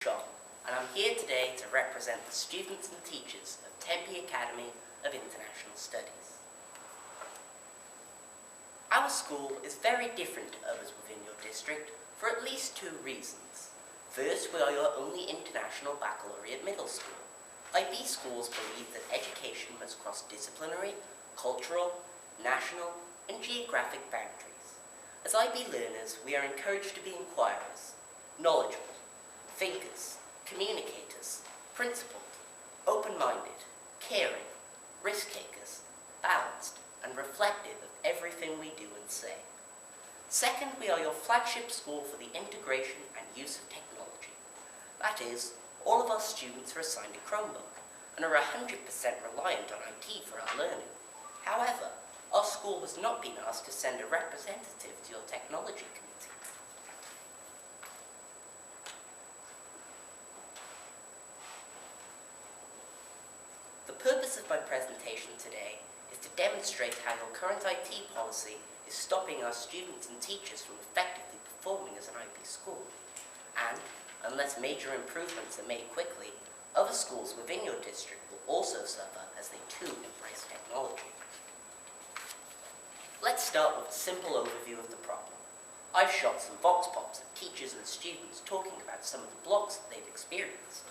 John, and I'm here today to represent the students and teachers of Tempe Academy of International Studies. Our school is very different to others within your district for at least two reasons. First, we are your only international baccalaureate middle school. IB schools believe that education must cross disciplinary, cultural, national, and geographic boundaries. As IB learners, we are encouraged to be inquirers, knowledgeable, thinkers, communicators, principled, open-minded, caring, risk-takers, balanced, and reflective of everything we do and say. Second, we are your flagship school for the integration and use of technology. That is, all of our students are assigned a Chromebook and are 100% reliant on IT for our learning. However, our school has not been asked to send a representative to your technology committee. The purpose of my presentation today is to demonstrate how your current IT policy is stopping our students and teachers from effectively performing as an IB school. And, unless major improvements are made quickly, other schools within your district will also suffer as they too embrace technology. Let's start with a simple overview of the problem. I've shot some vox pops of teachers and students talking about some of the blocks that they've experienced.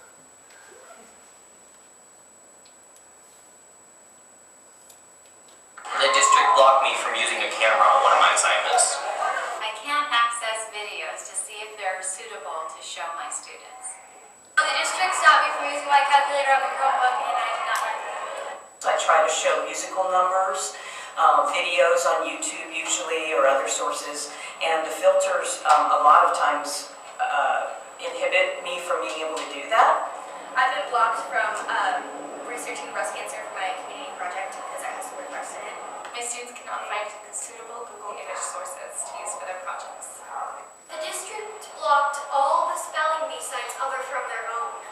The district blocked me from using a camera on one of my assignments. I can't access videos to see if they're suitable to show my students. The district stopped me from using my calculator on the Chromebook and I did not learn that. I try to show musical numbers, videos on YouTube usually or other sources, and the filters a lot of times inhibit me from being able to do that. I've been blocked from researching breast cancer for my community project because I have the word breast in it. My students cannot find suitable Google image sources to use for their projects. The district blocked all the spelling bee sites other from their own.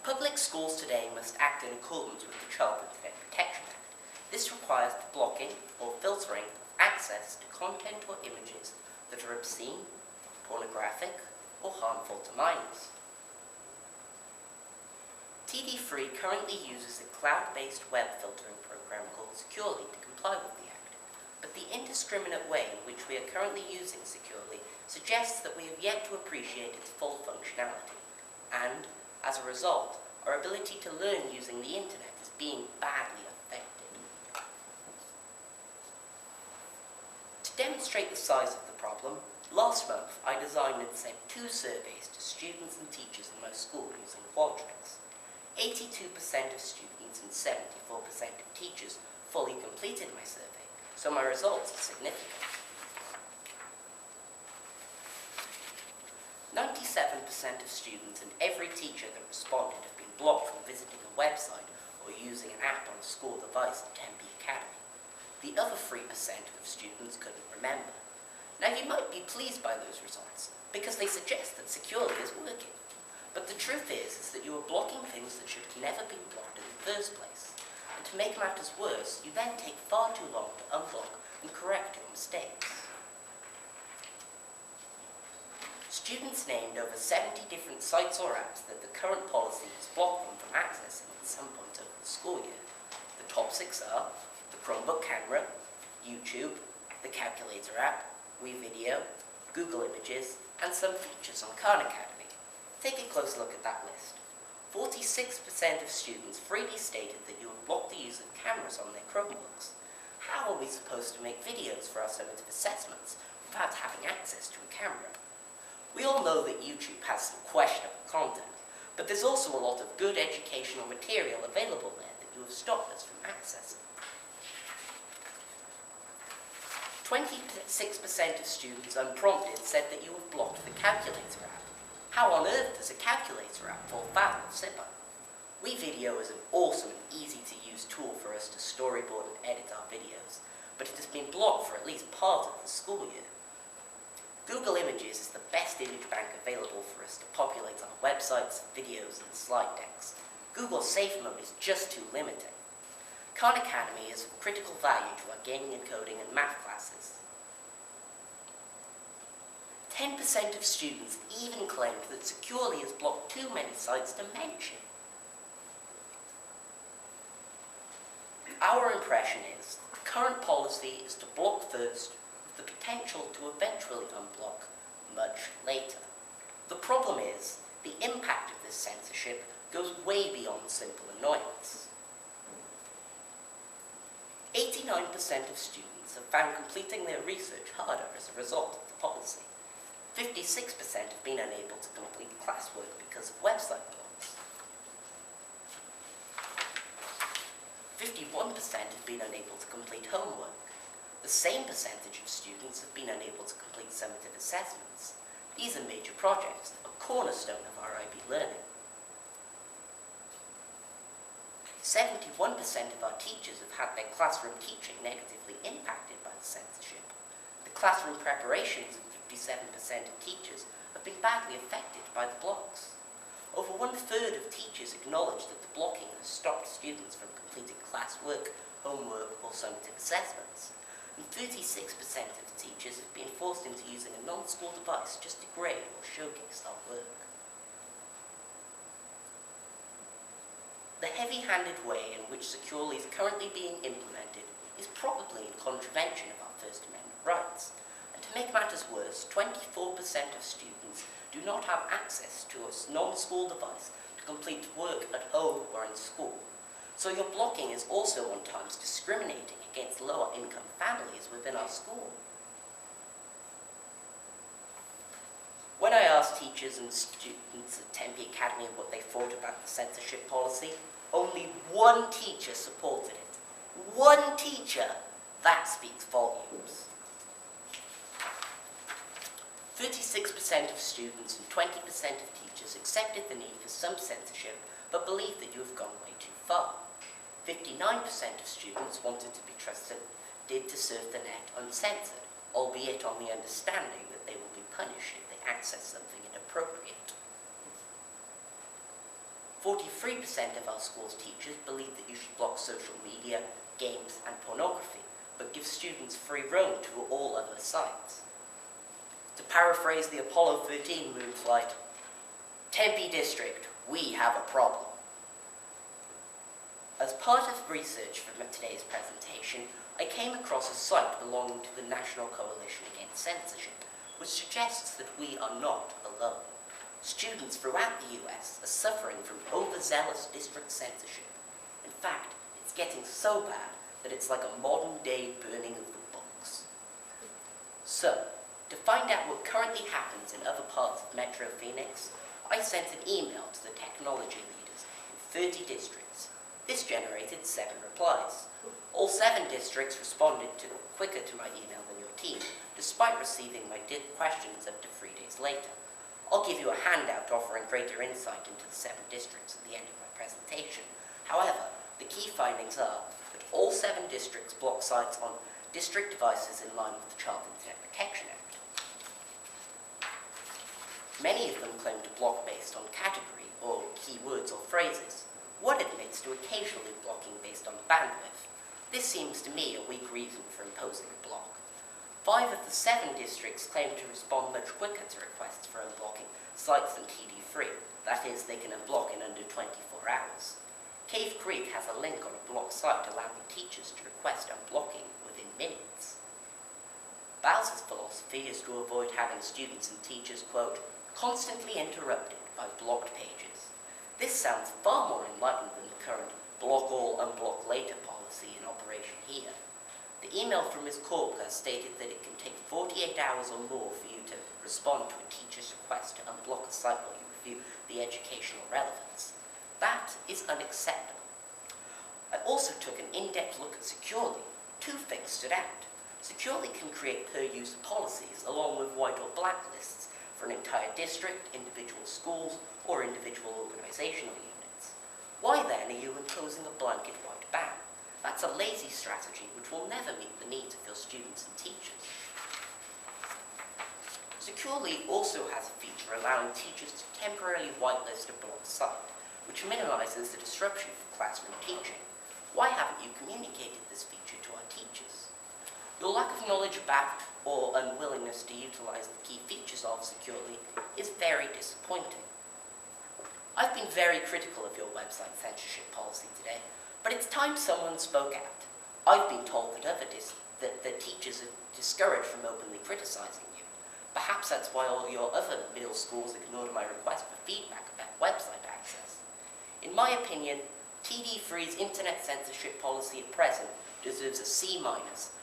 Public schools today must act in accordance with the Child Internet Protection Act. This requires the blocking or filtering of access to content or images that are obscene, pornographic, or harmful to minors. TV3 currently uses a cloud-based web filtering program called Securely to comply with the Act, but the indiscriminate way in which we are currently using Securely suggests that we have yet to appreciate its full functionality, and, as a result, our ability to learn using the internet is being badly affected. To demonstrate the size of the problem, last month I designed and sent 2 surveys to students and teachers in my school using Qualtrics. 82% of students and 74% of teachers fully completed my survey, so my results are significant. 97% of students and every teacher that responded have been blocked from visiting a website or using an app on a school device at Tempe Academy. The other 3% of students couldn't remember. Now you might be pleased by those results, because they suggest that Securely is working. But the truth is that you are blocking things that should have never been blocked in the first place. And to make matters worse, you then take far too long to unblock and correct your mistakes. Students named over 70 different sites or apps that the current policy has blocked them from accessing at some point over the school year. The top 6 are the Chromebook camera, YouTube, the calculator app, WeVideo, Google Images, and some features on Khan Academy. Take a close look at that list. 46% of students freely stated that you would block the use of cameras on their Chromebooks. How are we supposed to make videos for our summative assessments without having access to a camera? We all know that YouTube has some questionable content, but there's also a lot of good educational material available there that you have stopped us from accessing. 26% of students unprompted said that you have blocked the calculator app. How on earth does a calculator app fall foul of SIPA? WeVideo is an awesome and easy-to-use tool for us to storyboard and edit our videos, but it has been blocked for at least part of the school year. Google Images is the best image bank available for us to populate our websites, videos, and slide decks. Google Safe Mode is just too limiting. Khan Academy is of critical value to our gaming and coding and math classes. 10% of students even claimed that Securely has blocked too many sites to mention. Our impression is that the current policy is to block first, with the potential to eventually unblock much later. The problem is, the impact of this censorship goes way beyond simple annoyance. 89% of students have found completing their research harder as a result of the policy. 56% have been unable to complete classwork because of website blocks. 51% have been unable to complete homework. The same percentage of students have been unable to complete summative assessments. These are major projects, a cornerstone of our IB learning. 71% of our teachers have had their classroom teaching negatively impacted by the censorship. The classroom preparations of 57% of teachers have been badly affected by the blocks. Over 1/3 of teachers acknowledge that the blocking has stopped students from completing classwork, homework, or summative assessments. And 36% of teachers have been forced into using a non-school device just to grade or showcase their work. The heavy-handed way in which Securely is currently being implemented is probably in contravention of our First Amendment rights. And to make matters worse, 24% of students do not have access to a non-school device to complete work at home or in school. So your blocking is also at times discriminating against lower-income families within our school. When I asked teachers and students at Tempe Academy what they thought about the censorship policy, only one teacher supported it. One teacher! That speaks volumes. 36% of students and 20% of teachers accepted the need for some censorship, but believe that you have gone way too far. 59% of students wanted to be trusted to surf the net uncensored, albeit on the understanding that they will be punished if they access something inappropriate. 43% of our school's teachers believe that you should block social media, games, and pornography, but give students free roam to all other sites. To paraphrase the Apollo 13 moon flight, Tempe District, we have a problem. As part of research for today's presentation, I came across a site belonging to the National Coalition Against Censorship, which suggests that we are not alone. Students throughout the US are suffering from overzealous district censorship. In fact, it's getting so bad that it's like a modern-day burning of the books. So, to find out what currently happens in other parts of Metro Phoenix, I sent an email to the technology leaders in 30 districts. This generated 7 replies. All 7 districts responded quicker to my email than your team, despite receiving my questions up to 3 days later. I'll give you a handout offering greater insight into the 7 districts at the end of my presentation. However, the key findings are that all 7 districts block sites on district devices in line with the Child Internet Protection Act. Many of them claim to block based on category or keywords or phrases. One admits to occasionally blocking based on bandwidth. This seems to me a weak reason for imposing a block. 5 of the 7 districts claim to respond much quicker to requests for unblocking sites than TD3. That is, they can unblock in under 24 hours. Cave Creek has a link on a blocked site allowing teachers to request unblocking within minutes. Bowser's philosophy is to avoid having students and teachers, quote, constantly interrupted by blocked pages. This sounds far more enlightened than the current block all, unblock later policy in operation here. The email from Ms. Corker stated that it can take 48 hours or more for you to respond to a teacher's request to unblock a site while you review the educational relevance. That is unacceptable. I also took an in-depth look at Securely. 2 things stood out. Securely can create per-user policies along with white or black lists for an entire district, individual schools, or individual organizational units. Why then are you imposing a blanket white ban? That's a lazy strategy which will never meet the needs of your students and teachers. Securely also has a feature allowing teachers to temporarily whitelist a blocked site, which minimizes the disruption for classroom teaching. Why haven't you communicated this feature to our teachers? Your lack of knowledge about or unwillingness to utilize the key features resolved securely is very disappointing. I've been very critical of your website censorship policy today, but it's time someone spoke out. I've been told that teachers are discouraged from openly criticizing you. Perhaps that's why all your other middle schools ignored my request for feedback about website access. In my opinion, TD3's internet censorship policy at present deserves a C-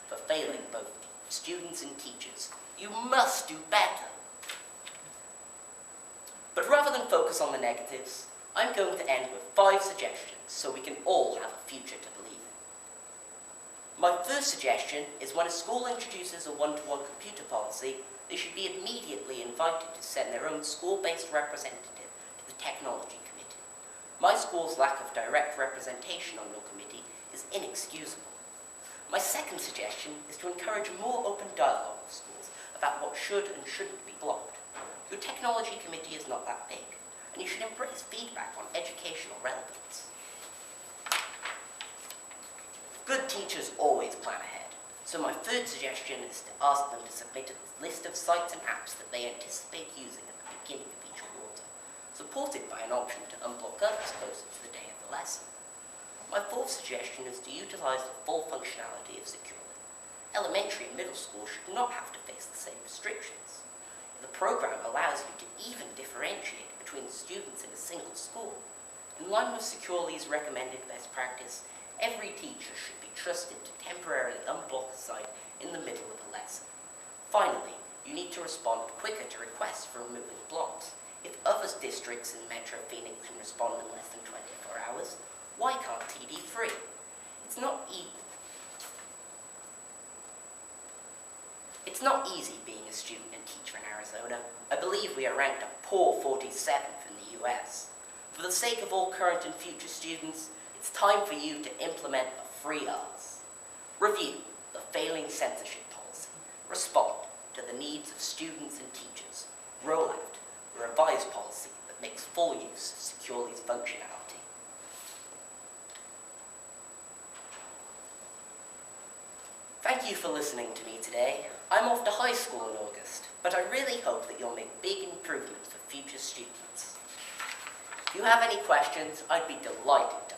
for failing both students and teachers. You must do better. But rather than focus on the negatives, I'm going to end with 5 suggestions so we can all have a future to believe in. My first suggestion is when a school introduces a one-to-one computer policy, they should be immediately invited to send their own school-based representative to the technology committee. My school's lack of direct representation on your committee is inexcusable. My second suggestion is to encourage more open dialogue with schools about what should and shouldn't be blocked. Your technology committee is not that big, and you should embrace feedback on educational relevance. Good teachers always plan ahead, so my third suggestion is to ask them to submit a list of sites and apps that they anticipate using at the beginning of each quarter, supported by an option to unblock others closer to the day of the lesson. My fourth suggestion is to utilize the full functionality of Securely. Elementary and middle school should not have to face the same restrictions. The program allows you to even differentiate between students in a single school. In line with Securely's recommended best practice, every teacher should be trusted to temporarily unblock a site in the middle of a lesson. Finally, you need to respond quicker to requests for removing blocks. If other districts in Metro Phoenix can respond in less than 24 hours, why can't TD3? It's not easy being a student and teacher in Arizona. I believe we are ranked a poor 47th in the US. For the sake of all current and future students, it's time for you to implement a free R's. Review the failing censorship policy. Respond to the needs of students and teachers. Roll out a revised policy that makes full use of Securely's functionality. Thank you for listening to me today. I'm off to high school in August, but I really hope that you'll make big improvements for future students. If you have any questions, I'd be delighted to